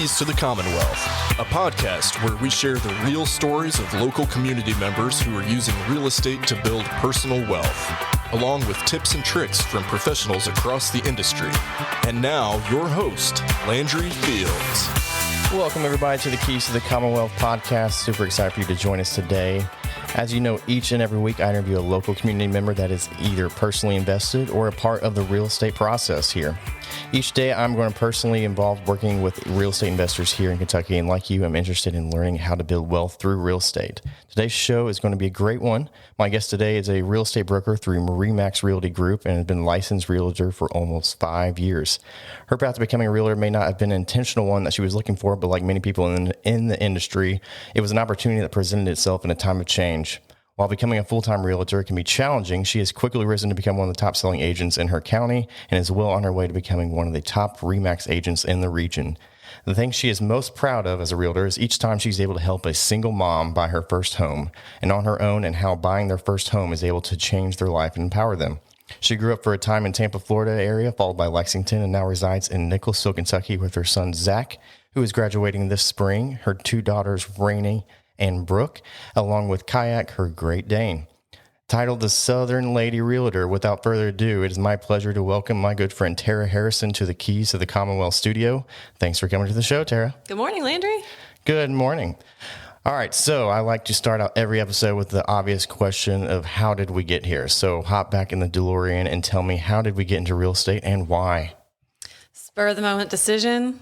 Keys to the Commonwealth, a podcast where we share the real stories of local community members who are using real estate to build personal wealth, along with tips and tricks from professionals across the industry. And now, your host, Landry Fields. Welcome, everybody, to the Keys to the Commonwealth podcast. Super excited for you to join us today. As you know, each and every week, I interview a local community member that is either personally invested or a part of the real estate process here. Each day, I'm going to personally involved working with real estate investors here in Kentucky, and like you, I'm interested in learning how to build wealth through real estate. Today's show is going to be a great one. My guest today is a real estate broker through Remax Realty Group and has been a licensed realtor for almost 5 years. Her path to becoming a realtor may not have been an intentional one that she was looking for, but like many people in the industry, it was an opportunity that presented itself in a time of change. While becoming a full-time realtor can be challenging, she has quickly risen to become one of the top-selling agents in her county and is well on her way to becoming one of the top Remax agents in the region. The thing she is most proud of as a realtor is each time she's able to help a single mom buy her first home and on her own, and how buying their first home is able to change their life and empower them. She grew up for a time in Tampa, Florida area, followed by Lexington, and now resides in Nicholasville, Kentucky with her son, Zach, who is graduating this spring, her two daughters, Rainey and Brooke, along with Kayak, her Great Dane. Titled the Southern Lady Realtor, without further ado, it is my pleasure to welcome my good friend Terra Harrison to the Keys to the Commonwealth studio. Thanks for coming to the show, Terra. Good morning, Landry. Good morning. All right, so I like to start out every episode with the obvious question of how did we get here? So hop back in the DeLorean and tell me, how did we get into real estate and why? Spur of the moment decision.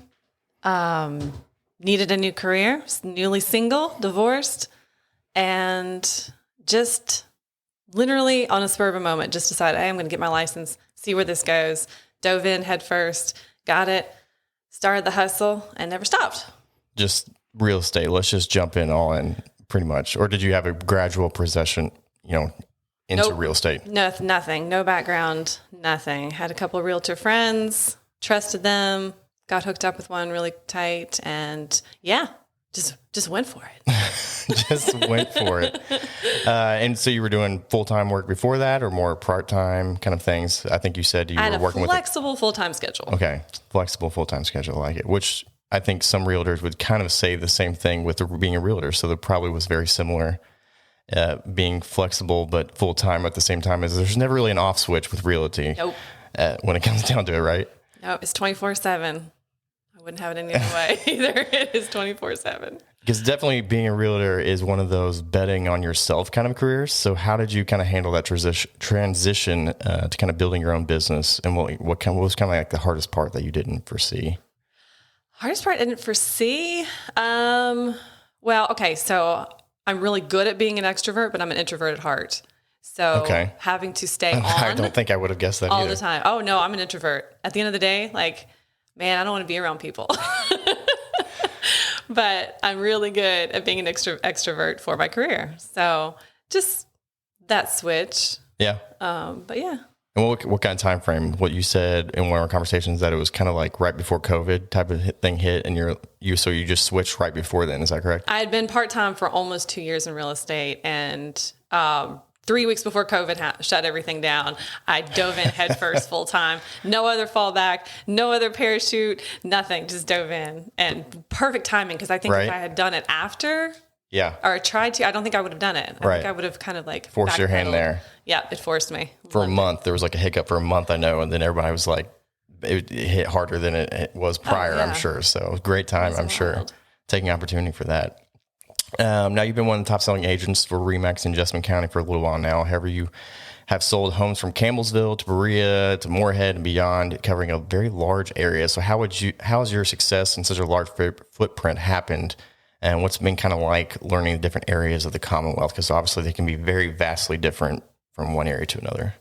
Needed a new career, newly single, divorced, and just literally on a spur of a moment, just decided, hey, I'm going to get my license, see where this goes. Dove in head first, got it, started the hustle, and never stopped. Just real estate. Let's just jump in all in, pretty much. Or did you have a gradual progression, into Nope. real estate? No, nothing. No background, nothing. Had a couple of realtor friends, trusted them, got hooked up with one really tight, and just went for it. Just went for it. And so you were doing full-time work before that, or more part-time kind of things? I think you said you were working with a flexible full-time schedule. Okay. Flexible full-time schedule. I like it, which I think some realtors would kind of say the same thing with being a realtor. So there probably was very similar, being flexible, but full-time at the same time. As there's never really an off switch with realty. Nope. When it comes down to it, right? No, it's 24/7. I wouldn't have it any other way either. It is 24/7. Because definitely being a realtor is one of those betting on yourself kind of careers. So how did you kind of handle that transition to kind of building your own business? And what was kind of like the hardest part that you didn't foresee? Hardest part I didn't foresee? Well, okay, so I'm really good at being an extrovert, but I'm an introvert at heart. So having to stay on. I don't think I would have guessed that all either. the time. Oh, no, I'm an introvert. At the end of the day, man, I don't want to be around people. But I'm really good at being an extrovert for my career. So just that switch. Yeah. But yeah. And what kind of time frame? What you said in one of our conversations, that it was kind of like right before COVID type of thing hit, and you just switched right before then. Is that correct? I had been part-time for almost 2 years in real estate, and 3 weeks before COVID shut everything down, I dove in headfirst full time. No other fallback, no other parachute, nothing. Just dove in, and perfect timing, because I think if I had done it after, or tried to, I don't think I would have done it. I think I would have kind of forced your hand there. Yeah, it forced me for a month. There was like a hiccup for a month, I know, and then everybody was like, it hit harder than it was prior. I'm sure. So great time, I'm sure, taking opportunity for that. Now, you've been one of the top-selling agents for Remax in Jessamine County for a little while now. However, you have sold homes from Campbellsville to Berea to Moorhead and beyond, covering a very large area. So how has your success in such a large footprint happened, and what's been kind of like learning the different areas of the Commonwealth? Because obviously they can be very vastly different from one area to another.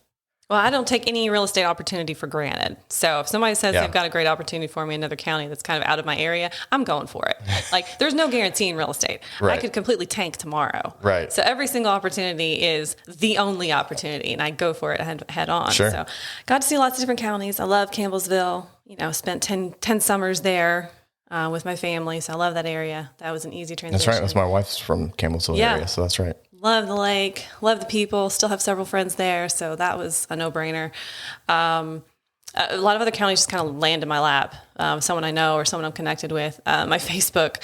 Well, I don't take any real estate opportunity for granted. So if somebody says they've got a great opportunity for me in another county that's kind of out of my area, I'm going for it. There's no guarantee in real estate. Right. I could completely tank tomorrow. Right. So every single opportunity is the only opportunity, and I go for it head on. Sure. So got to see lots of different counties. I love Campbellsville. Spent 10 summers there with my family. So I love that area. That was an easy transition. That's right. That's my wife's from Campbellsville area. So that's right. Love the lake, love the people, still have several friends there. So that was a no-brainer. A lot of other counties just kind of land in my lap. Someone I know or someone I'm connected with. My Facebook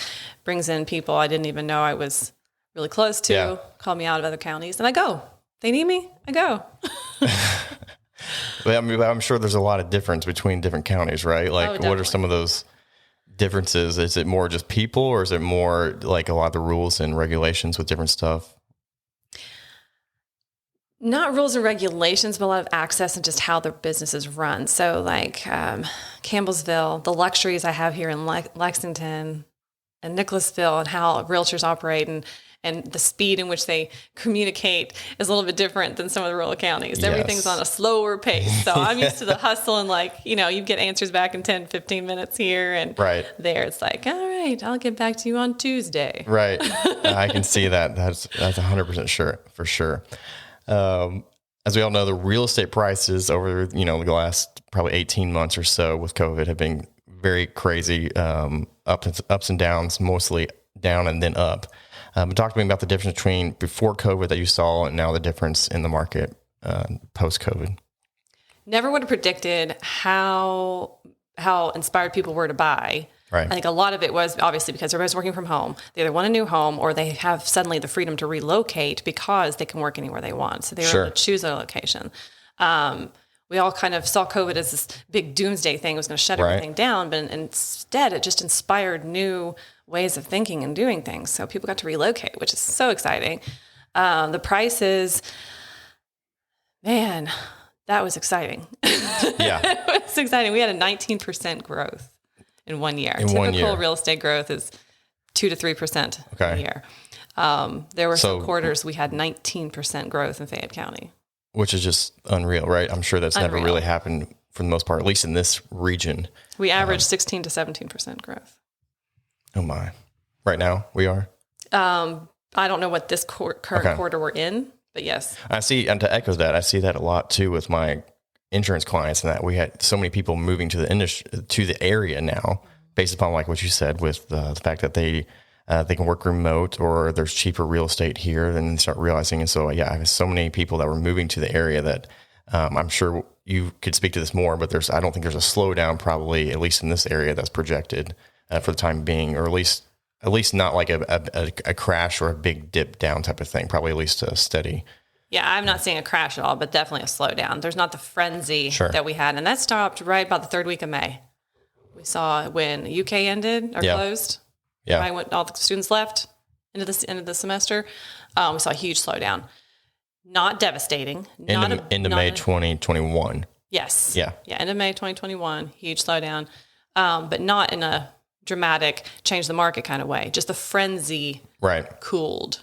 brings in people I didn't even know I was really close to, call me out of other counties, and I go. They need me, I go. I mean, I'm sure there's a lot of difference between different counties, right? Like, what are some of those differences? Is it more just people, or is it more like a lot of the rules and regulations with different stuff? Not rules and regulations, but a lot of access and just how their businesses run. So like Campbellsville, the luxuries I have here in Lexington and Nicholasville, and how realtors operate, and the speed in which they communicate is a little bit different than some of the rural counties. Yes. Everything's on a slower pace. So I'm used to the hustle and like, you get answers back in 10, 15 minutes here. And there it's like, all right, I'll get back to you on Tuesday. Right. I can see that. That's 100% sure, for sure. As we all know, the real estate prices over, the last probably 18 months or so with COVID have been very crazy, ups and downs, mostly down and then up. But talk to me about the difference between before COVID that you saw and now the difference in the market post-COVID. Never would have predicted how inspired people were to buy. Right. I think a lot of it was obviously because everybody's working from home. They either want a new home or they have suddenly the freedom to relocate because they can work anywhere they want. So they were able to choose their location. We all kind of saw COVID as this big doomsday thing. It was going to shut everything down. But instead, it just inspired new ways of thinking and doing things. So people got to relocate, which is so exciting. The prices, man, that was exciting. Yeah. It was exciting. We had a 19% growth in 1 year. Typical real estate growth is 2 to 3% a year. There were some quarters we had 19% growth in Fayette County. Which is just unreal, right? I'm sure that's never really happened for the most part, at least in this region. We averaged 16 to 17% growth. Oh my. Right now we are? I don't know what this current quarter we're in, but yes. I see, and to echo that, I see that a lot too with my insurance clients, and that we had so many people moving to the industry, to the area now, based upon like what you said with the fact that they can work remote or there's cheaper real estate here, and then start realizing. And so, I have so many people that were moving to the area that I'm sure you could speak to this more, but I don't think there's a slowdown probably, at least in this area, that's projected for the time being, or at least not like a crash or a big dip down type of thing, probably at least a steady. Yeah, I'm not seeing a crash at all, but definitely a slowdown. There's not the frenzy that we had. And that stopped right about the third week of May. We saw when UK ended or closed. Yeah. Right when all the students left into the end of the semester, we saw a huge slowdown. Not devastating. End of May 2021. Yes. Yeah. Yeah, end of May 2021, huge slowdown. But not in a dramatic change the market kind of way. Just the frenzy cooled.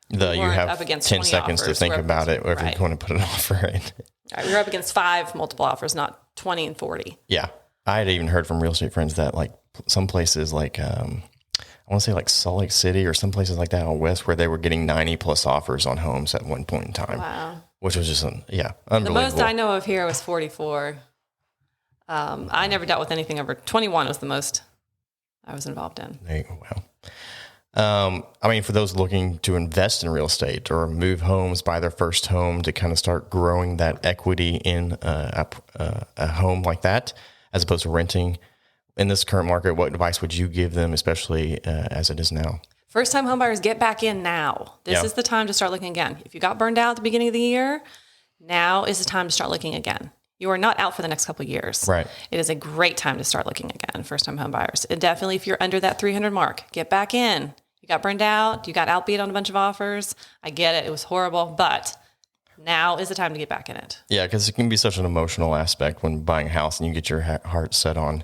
You have 10 seconds to think about it, or if you want to put an offer in. Right, we were up against 5 multiple offers, not 20 and 40. Yeah. I had even heard from real estate friends that like some places like, I want to say like Salt Lake City or some places like that out west where they were getting 90 plus offers on homes at one point in time. Wow. Which was just, unbelievable. The most I know of here was 44. I never dealt with anything over 21 was the most I was involved in. Wow. For those looking to invest in real estate or move homes, buy their first home to kind of start growing that equity in a home like that, as opposed to renting in this current market, what advice would you give them, especially as it is now? First-time homebuyers, get back in now. This is the time to start looking again. If you got burned out at the beginning of the year, now is the time to start looking again. You are not out for the next couple of years. Right. It is a great time to start looking again, first-time homebuyers. And definitely if you're under that 300 mark, get back in. You got burned out. You got outbid on a bunch of offers. I get it. It was horrible, but now is the time to get back in it. Yeah, because it can be such an emotional aspect when buying a house and you get your heart set on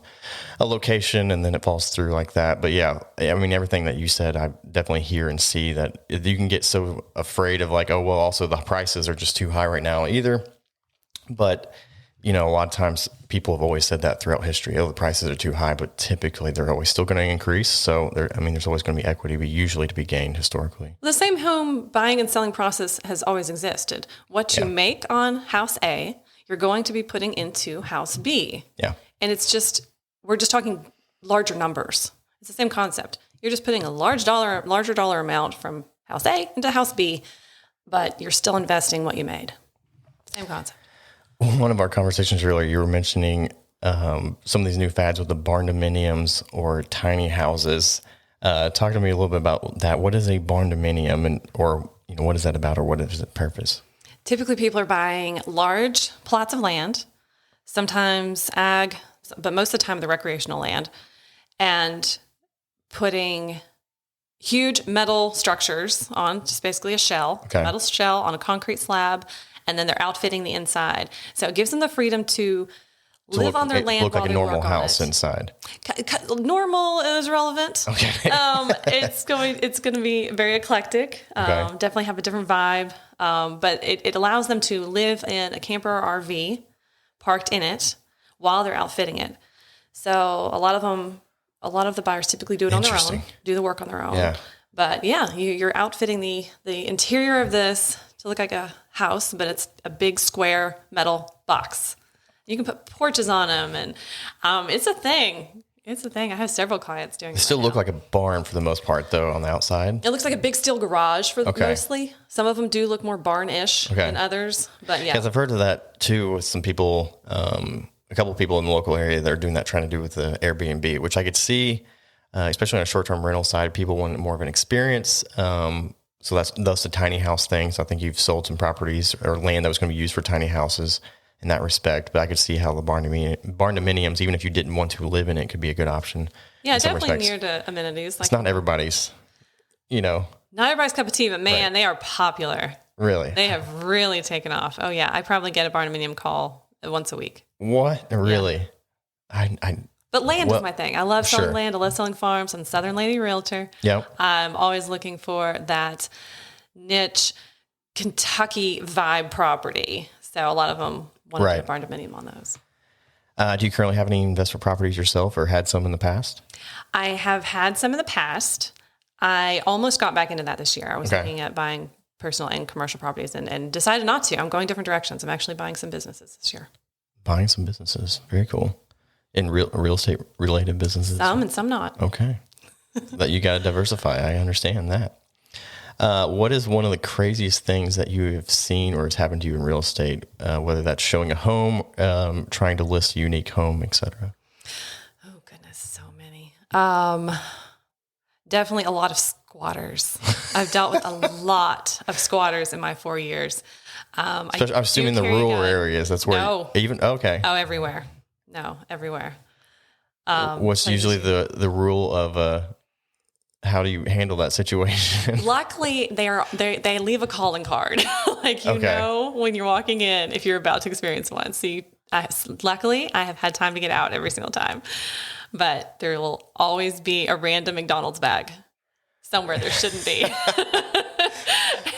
a location and then it falls through like that. But everything that you said, I definitely hear and see that you can get so afraid of like, oh, well, also the prices are just too high right now either. But a lot of times people have always said that throughout history. Oh, the prices are too high, but typically they're always still going to increase. So there's always going to be equity, usually to be gained historically. The same home buying and selling process has always existed. What you make on house A, you're going to be putting into house B. Yeah. And we're just talking larger numbers. It's the same concept. You're just putting a larger dollar amount from house A into house B, but you're still investing what you made. Same concept. One of our conversations earlier, you were mentioning some of these new fads with the barn dominiums or tiny houses. Talk to me a little bit about that. What is a barn dominium, and or what is that about, or what is its purpose? Typically, people are buying large plots of land, sometimes ag, but most of the time the recreational land, and putting huge metal structures on, just basically a shell, metal shell on a concrete slab, and then they're outfitting the inside. So it gives them the freedom to live on their land. Look like a normal house inside. Normal is relevant. Okay. It's going to be very eclectic. Definitely have a different vibe. But it allows them to live in a camper or RV, parked in it, while they're outfitting it. So a lot of the buyers typically do it on their own, do the work on their own. Yeah. But yeah, you're outfitting the interior of this to look like a house, but it's a big square metal box. You can put porches on them, and it's a thing. It's a thing. I have several clients doing it. They still look like a barn for the most part, though, on the outside. It looks like a big steel garage mostly. Some of them do look more barn-ish than others, but yeah. Because I've heard of that, too, with some people, a couple of people in the local area that are doing that, trying to do with the Airbnb, which I could see, especially on a short-term rental side, people want more of an experience. So that's the tiny house thing. So I think you've sold some properties or land that was going to be used for tiny houses in that respect, but I could see how the barn dominiums, even if you didn't want to live in it, could be a good option. Yeah, definitely near to amenities. It's not everybody's, Not everybody's cup of tea, but man, They are popular. Really? They have really taken off. Oh yeah, I probably get a barn dominium call once a week. What? Really? Yeah. But land is my thing. I love selling land. I love selling farms. I'm Southern Lady Realtor. Yep. I'm always looking for that niche Kentucky vibe property. So a lot of them want to put a barn dominium on those. Do you currently have any investment properties yourself, or had some in the past? I have had some in the past. I almost got back into that this year. I was looking at buying personal and commercial properties and decided not to. I'm going different directions. I'm actually buying some businesses this year. Buying some businesses. Very cool. In real estate related businesses? Some and some not. Okay. That you got to diversify. I understand that. What is one of the craziest things that you have seen or has happened to you in real estate, whether that's showing a home, trying to list a unique home, et cetera? Oh, goodness, so many. Definitely a lot of squatters. I've dealt with a lot of squatters in my 4 years. I'm assuming the rural areas, that's where okay. Oh, everywhere. No, everywhere. What's usually the rule of how do you handle that situation? Luckily, they leave a calling card. Know when you're walking in if you're about to experience one. So luckily, I have had time to get out every single time. But there will always be a random McDonald's bag somewhere there shouldn't be.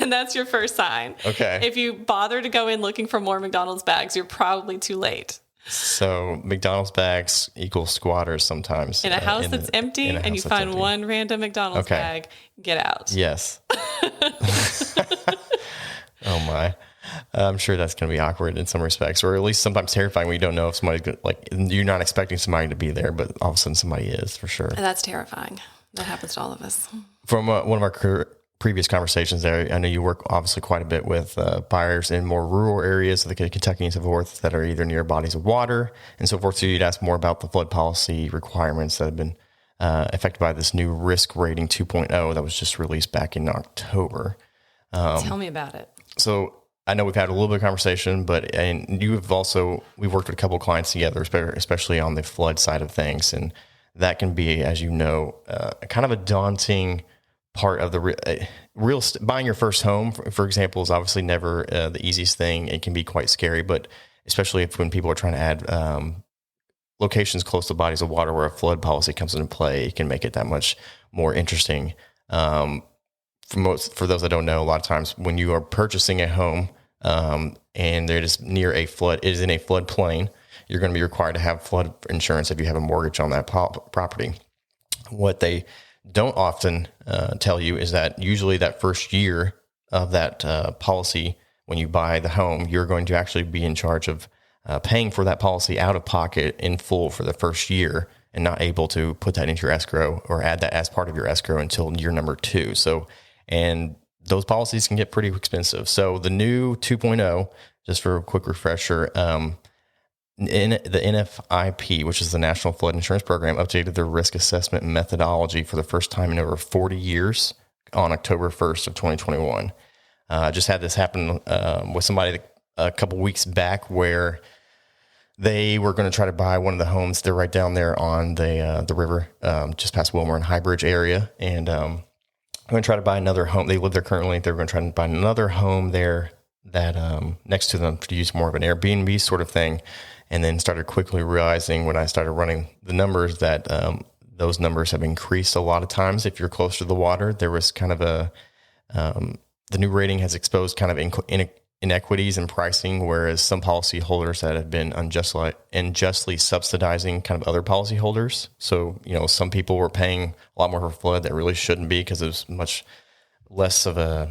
And that's your first sign. Okay. If you bother to go in looking for more McDonald's bags, you're probably too late. So McDonald's bags equals squatters sometimes. In a house that's empty and you find one random McDonald's bag, get out. Yes. Oh my. I'm sure that's going to be awkward in some respects, or at least sometimes terrifying when you don't know if somebody's good, you're not expecting somebody to be there, but all of a sudden somebody is, for sure. And that's terrifying. That happens to all of us. From one of our previous conversations there, I know you work obviously quite a bit with buyers in more rural areas of the Kentucky and so forth that are either near bodies of water and so forth. So you'd ask more about the flood policy requirements that have been affected by this new risk rating 2.0 that was just released back in October. Tell me about it. So I know we've had a little bit of conversation, and we've worked with a couple of clients together, especially on the flood side of things. And that can be, as you know, kind of a daunting part of the buying your first home, for example, is obviously never the easiest thing. It can be quite scary, but especially when people are trying to add locations close to bodies of water where a flood policy comes into play, it can make it that much more interesting. For those that don't know, a lot of times when you are purchasing a home and it is near a flood, it is in a floodplain, you're going to be required to have flood insurance if you have a mortgage on that property. What they don't often tell you is that usually that first year of that policy, when you buy the home, you're going to actually be in charge of paying for that policy out of pocket in full for the first year, and not able to put that into your escrow or add that as part of your escrow until year number 2. And those policies can get pretty expensive. So the new 2.0 just for a quick refresher, in the NFIP, which is the National Flood Insurance Program, updated their risk assessment methodology for the first time in over 40 years on October 1st of 2021. I just had this happen with somebody a couple weeks back where they were going to try to buy one of the homes. They're right down there on the river, just past Wilmer and Highbridge area. And I'm going to try to buy another home. They live there currently. They're going to try to buy another home there that next to them to use more of an Airbnb sort of thing. And then started quickly realizing when I started running the numbers that those numbers have increased a lot of times. If you're close to the water, there was kind of the new rating has exposed kind of inequities in pricing, whereas some policyholders that have been unjustly subsidizing kind of other policyholders. So, some people were paying a lot more for flood that really shouldn't be because there's much less of a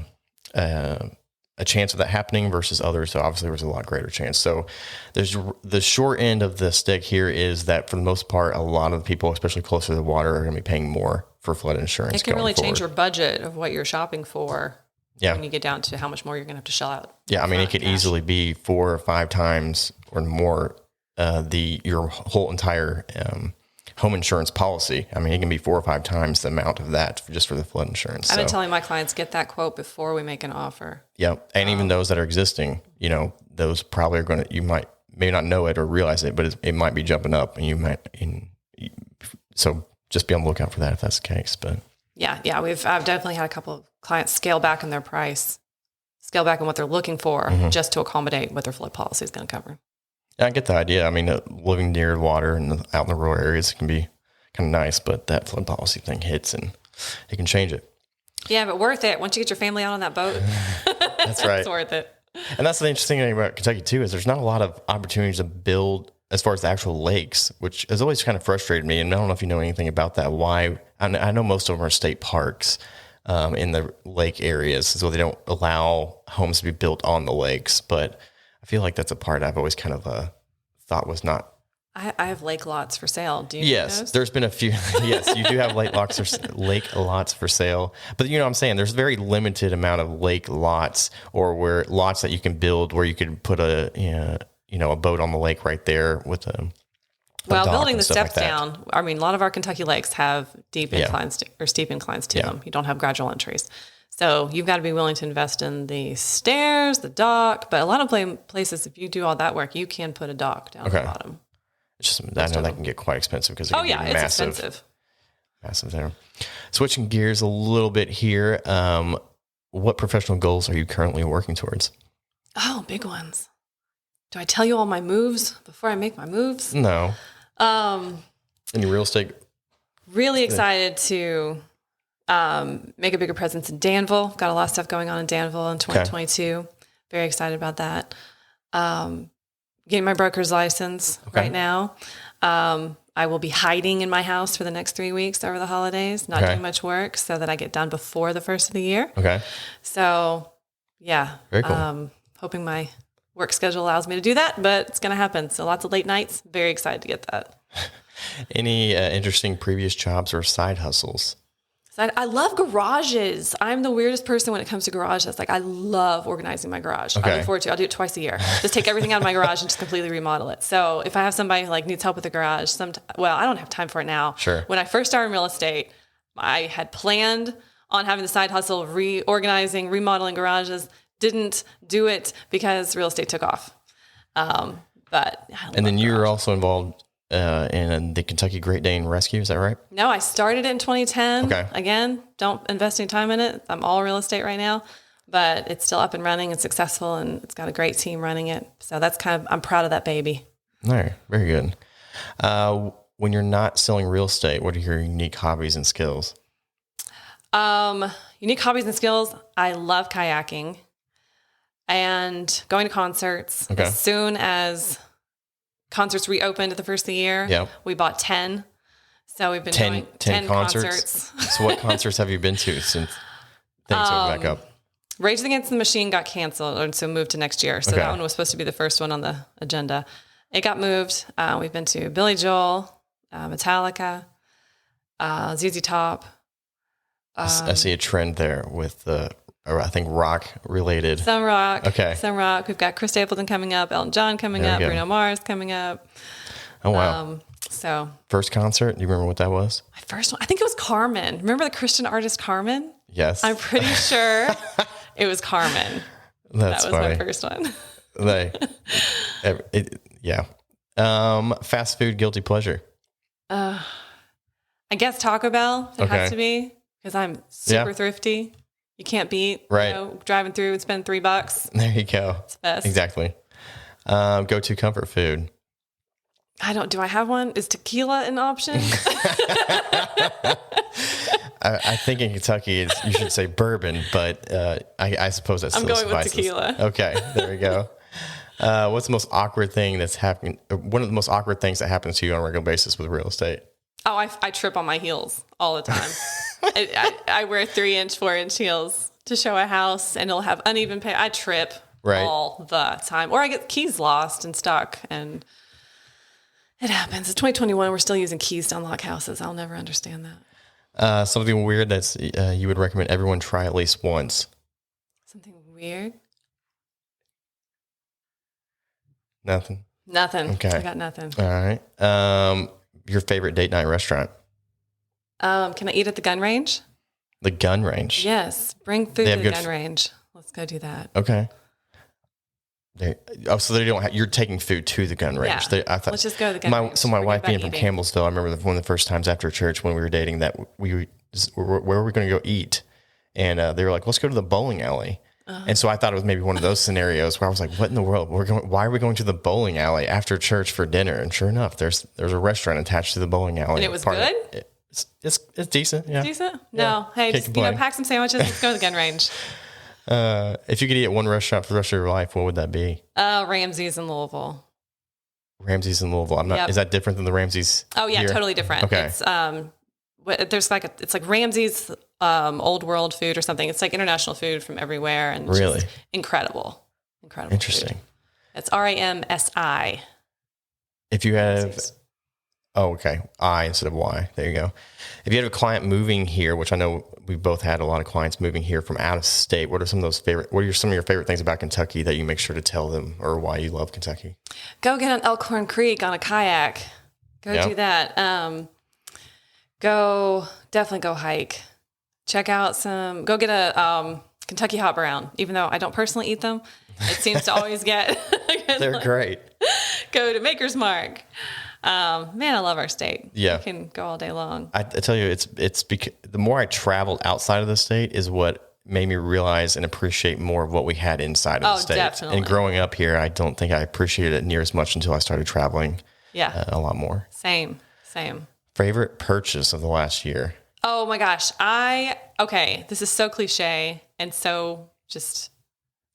chance of that happening versus others. So obviously there was a lot greater chance. So there's the short end of the stick here is that for the most part, a lot of the people, especially closer to the water, are going to be paying more for flood insurance. It can really change your budget of what you're shopping for. Yeah. When you get down to how much more you're going to have to shell out. Yeah. I mean, it could easily be 4 or 5 times or more, your whole entire, home insurance policy. I mean, it can be 4 or 5 times the amount of that just for the flood insurance. I've been telling my clients, get that quote before we make an offer. Yep. And even those that are existing, those probably are going to, you may not know it or realize it, but it might be jumping up and so just be on the lookout for that if that's the case. But yeah. I've definitely had a couple of clients scale back on their price, scale back on what they're looking for just to accommodate what their flood policy is going to cover. I get the idea. I mean, living near water and out in the rural areas can be kind of nice, but that flood policy thing hits and it can change it. Yeah, but worth it. Once you get your family out on that boat, that's right. It's worth it. And that's the interesting thing about Kentucky too, is there's not a lot of opportunities to build as far as the actual lakes, which has always kind of frustrated me. And I don't know if you know anything about that. Why? I know most of them are state parks in the lake areas, so they don't allow homes to be built on the lakes. But I feel like that's a part I've always kind of thought was not. I have lake lots for sale. Do you? Yes, there's been a few. Yes, you do have lake lots for sale. But what I'm saying, there's a very limited amount of lake lots or where lots that you can build where you could put a boat on the lake right there with a well, building the steps down. I mean, a lot of our Kentucky lakes have deep inclines or steep inclines to them. You don't have gradual entries. So you've got to be willing to invest in the stairs, the dock. But a lot of places, if you do all that work, you can put a dock down at the bottom. It's just, I know that can get quite expensive because it's expensive. Massive there. Switching gears a little bit here. What professional goals are you currently working towards? Oh, big ones. Do I tell you all my moves before I make my moves? No. Any real estate? Really excited to make a bigger presence in Danville. Got a lot of stuff going on in Danville in 2022. Okay. Very excited about that. Getting my broker's license right now. I will be hiding in my house for the next 3 weeks over the holidays, not doing much work so that I get done before the first of the year. Okay. So, yeah. Very cool. Hoping my work schedule allows me to do that, but it's going to happen. So lots of late nights. Very excited to get that. Any interesting previous jobs or side hustles? I love garages. I'm the weirdest person when it comes to garages. Like, I love organizing my garage. I look forward to it. I'll do it twice a year. Just take everything out of my garage and just completely remodel it. So if I have somebody who needs help with the garage, I don't have time for it now. Sure. When I first started in real estate, I had planned on having the side hustle of reorganizing, remodeling garages. Didn't do it because real estate took off. But then you were also involved in the Kentucky Great Dane Rescue. Is that right? No, I started it in 2010. Okay. Again, don't invest any time in it. I'm all real estate right now, but it's still up and running and successful, and it's got a great team running it. So that's I'm proud of that baby. All right. Very good. When you're not selling real estate, what are your unique hobbies and skills? Unique hobbies and skills. I love kayaking and going to concerts. Okay. As soon as concerts reopened at the first of the year, we bought 10. So we've been doing 10 concerts. So what concerts have you been to since things went back up? Rage Against the Machine got canceled, and so moved to next year. So that one was supposed to be the first one on the agenda. It got moved. We've been to Billy Joel, Metallica, ZZ Top. I see a trend there with I think rock related. Some rock. Okay. Some rock. We've got Chris Stapleton coming up, Elton John coming There up, we go. Bruno Mars coming up. Oh, wow. So First concert? Do you remember what that was? my first one, I think it was Carmen. Remember the Christian artist Carmen? Yes. I'm pretty sure it was Carmen. That's That was funny. my first one. Yeah. Fast food guilty pleasure. I guess Taco Bell, if it has to be, because I'm super thrifty. You can't beat, driving through and spend $3. There you go. It's the best. Exactly. Go-to comfort food. Do I have one? Is tequila an option? I think in Kentucky you should say bourbon, but I suppose that's I'm still going suffices. with tequila. Okay, there we go. What's the most awkward thing that's happening? One of the most awkward things that happens to you on a regular basis with real estate? Oh, I trip on my heels all the time. I wear 3-inch, 4-inch heels to show a house, and it'll have uneven pay. I trip all the time, or I get keys lost and stuck, and it happens. It's 2021. We're still using keys to unlock houses. I'll never understand that. Something weird that's you would recommend everyone try at least once. Something weird? Nothing. Okay. I got nothing. All right. Your favorite date night restaurant? Can I eat at the gun range? The gun range. Yes. Bring food to the gun range. Let's go do that. Okay. So they don't have, you're taking food to the gun range. Yeah. Let's just go to the gun range. So my wife being from Campbellsville, I remember one of the first times after church when we were dating that where were we going to go eat? And they were like, let's go to the bowling alley. And so I thought it was maybe one of those scenarios where I was like, what in the world? Why are we going to the bowling alley after church for dinner? And sure enough, there's a restaurant attached to the bowling alley. And it was good? It's decent. Yeah. Decent? No. Yeah. Hey, just, pack some sandwiches. Let's go to the gun range. If you could eat at one restaurant for the rest of your life, what would that be? Ramsey's in Louisville. Ramsey's in Louisville. Is that different than the Ramsey's? Oh yeah, here? totally different. Okay. It's, there's it's like Ramsey's old world food or something. It's like international food from everywhere, and really just incredible. Interesting. Food. It's RAMSI. If you have, I instead of Y. There you go. If you have a client moving here, which I know we've both had a lot of clients moving here from out of state, what are some of your favorite things about Kentucky that you make sure to tell them, or why you love Kentucky? Go get on Elkhorn Creek on a kayak. Go do that. Definitely go hike. Check out go get a Kentucky hot brown, even though I don't personally eat them. It seems to always get They're great. Go to Maker's Mark. Man, I love our state. Yeah. You can go all day long. I tell you, it's because the more I traveled outside of the state is what made me realize and appreciate more of what we had inside of the state. Definitely. And growing up here, I don't think I appreciated it near as much until I started traveling. Yeah. A lot more. Same. Favorite purchase of the last year? Oh my gosh. This is so cliche and so just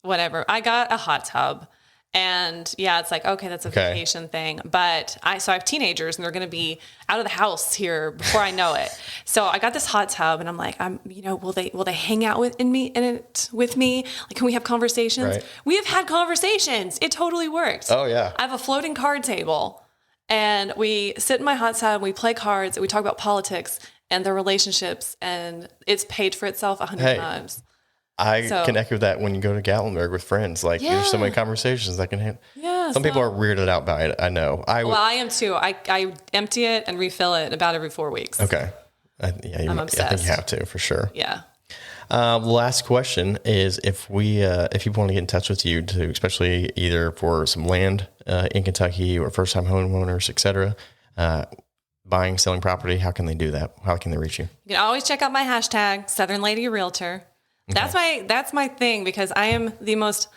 whatever. I got a hot tub. And yeah, it's like, okay, that's a vacation thing. But I have teenagers and they're going to be out of the house here before I know it. So I got this hot tub and I'm like, will they hang out with me? Like, can we have conversations? Right. We have had conversations. It totally works. Oh yeah. I have a floating card table and we sit in my hot tub, we play cards, and we talk about politics and their relationships, and it's paid for itself 100 times. I connect with that when you go to Gatlinburg with friends. Like, there's so many conversations that can happen. Yeah. Some people are weirded out by it. I know. I am too. I empty it and refill it about every 4 weeks. Okay. I'm obsessed. I think you have to, for sure. Yeah. The last question is if people want to get in touch with you, to especially either for some land in Kentucky or first-time homeowners, et cetera, buying, selling property, how can they do that? How can they reach you? You can always check out my hashtag, Southern Lady Realtor. Okay. That's my thing, because I am the most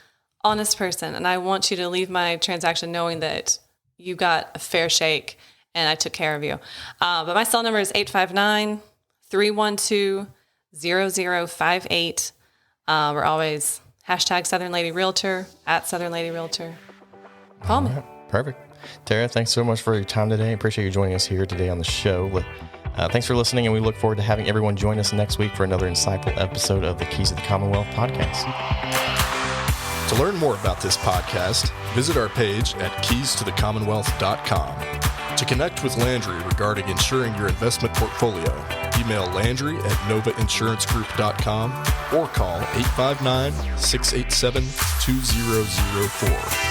honest person, and I want you to leave my transaction knowing that you got a fair shake and I took care of you. But my cell number is 859-312-0058. We're always hashtag Southern Lady Realtor, at Southern Lady Realtor. Call me. Perfect. Terra, thanks so much for your time today. I appreciate you joining us here today on the show. Thanks for listening, and we look forward to having everyone join us next week for another insightful episode of the Keys to the Commonwealth podcast. To learn more about this podcast, visit our page at keystothecommonwealth.com. To connect with Landry regarding insuring your investment portfolio, Email Landry at novainsuranceGroup.com or call 859-687-2004.